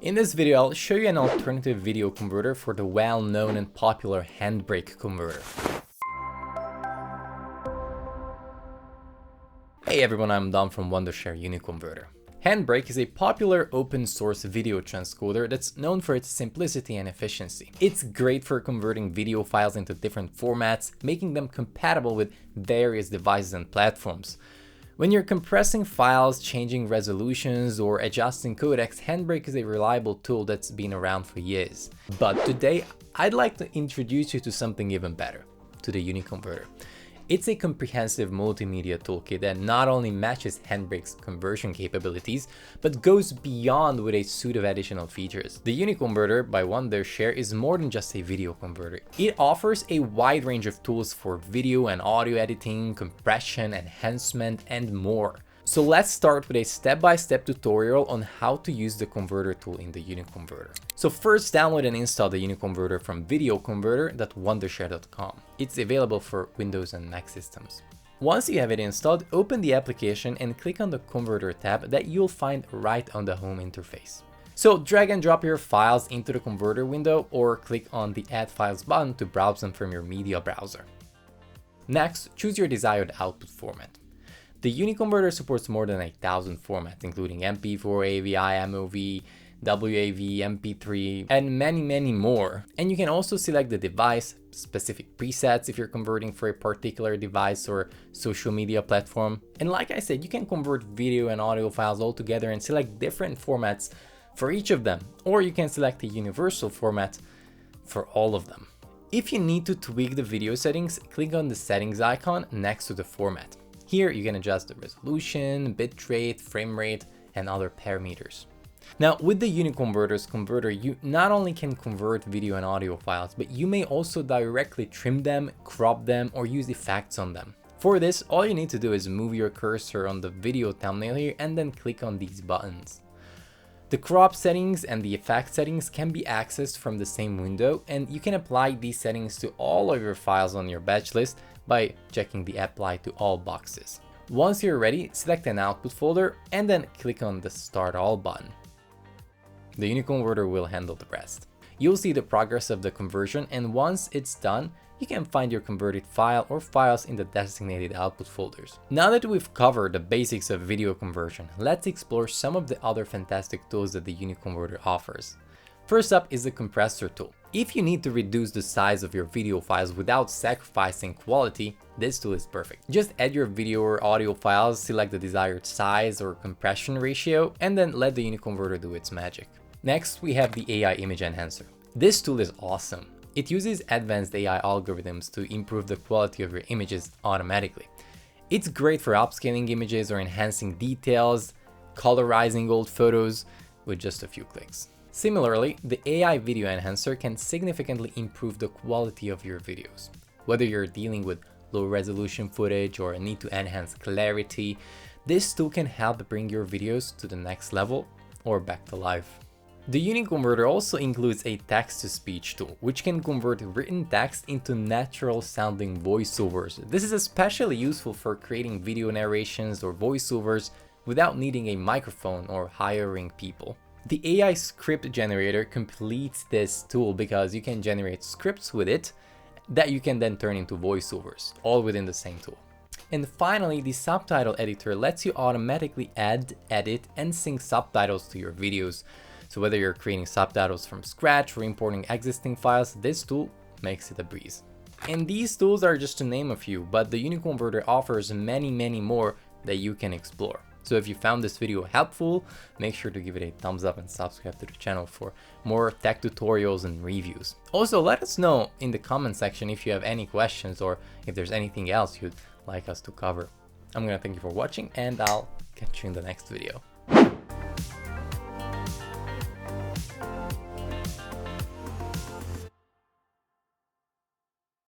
In this video, I'll show you an alternative video converter for the well-known and popular Handbrake converter. Hey everyone, I'm Dom from Wondershare UniConverter. Handbrake is a popular open source video transcoder that's known for its simplicity and efficiency. It's great for converting video files into different formats, making them compatible with various devices and platforms. When you're compressing files, changing resolutions, or adjusting codecs, Handbrake is a reliable tool that's been around for years. But today, I'd like to introduce you to something even better, to the UniConverter. It's a comprehensive multimedia toolkit that not only matches Handbrake's conversion capabilities, but goes beyond with a suite of additional features. The UniConverter by Wondershare is more than just a video converter. It offers a wide range of tools for video and audio editing, compression, enhancement, and more. So let's start with a step-by-step tutorial on how to use the converter tool in the UniConverter. So first, download and install the UniConverter from videoconverter.wondershare.com. It's available for Windows and Mac systems. Once you have it installed, open the application and click on the Converter tab that you'll find right on the home interface. So drag and drop your files into the converter window or click on the Add Files button to browse them from your media browser. Next, choose your desired output format. The UniConverter supports more than 1,000 formats, including MP4, AVI, MOV, WAV, MP3, and many more. And you can also select the device, specific presets if you're converting for a particular device or social media platform. And like I said, you can convert video and audio files all together and select different formats for each of them, or you can select a universal format for all of them. If you need to tweak the video settings, click on the settings icon next to the format. Here you can adjust the resolution, bitrate, frame rate, and other parameters. Now, with the UniConverter's converter, you not only can convert video and audio files, but you may also directly trim them, crop them, or use effects on them. For this, all you need to do is move your cursor on the video thumbnail here and then click on these buttons. The crop settings and the effect settings can be accessed from the same window, and you can apply these settings to all of your files on your batch list by checking the Apply to All boxes. Once you're ready, select an output folder and then click on the Start All button. The UniConverter will handle the rest. You'll see the progress of the conversion, and once it's done, you can find your converted file or files in the designated output folders. Now that we've covered the basics of video conversion, let's explore some of the other fantastic tools that the UniConverter offers. First up is the compressor tool. If you need to reduce the size of your video files without sacrificing quality, this tool is perfect. Just add your video or audio files, select the desired size or compression ratio, and then let the UniConverter do its magic. Next, we have the AI Image Enhancer. This tool is awesome. It uses advanced AI algorithms to improve the quality of your images automatically. It's great for upscaling images or enhancing details, colorizing old photos with just a few clicks. Similarly, the AI Video Enhancer can significantly improve the quality of your videos. Whether you're dealing with low resolution footage or need to enhance clarity, this tool can help bring your videos to the next level or back to life. The UniConverter also includes a text-to-speech tool, which can convert written text into natural sounding voiceovers. This is especially useful for creating video narrations or voiceovers without needing a microphone or hiring people. The AI script generator completes this tool because you can generate scripts with it that you can then turn into voiceovers, all within the same tool. And finally, the subtitle editor lets you automatically add, edit, and sync subtitles to your videos. So whether you're creating subtitles from scratch or importing existing files, this tool makes it a breeze. And these tools are just to name a few, but the UniConverter offers many more that you can explore. So if you found this video helpful, make sure to give it a thumbs up and subscribe to the channel for more tech tutorials and reviews. Also, let us know in the comment section if you have any questions or if there's anything else you'd like us to cover. I'm gonna thank you for watching, and I'll catch you in the next video.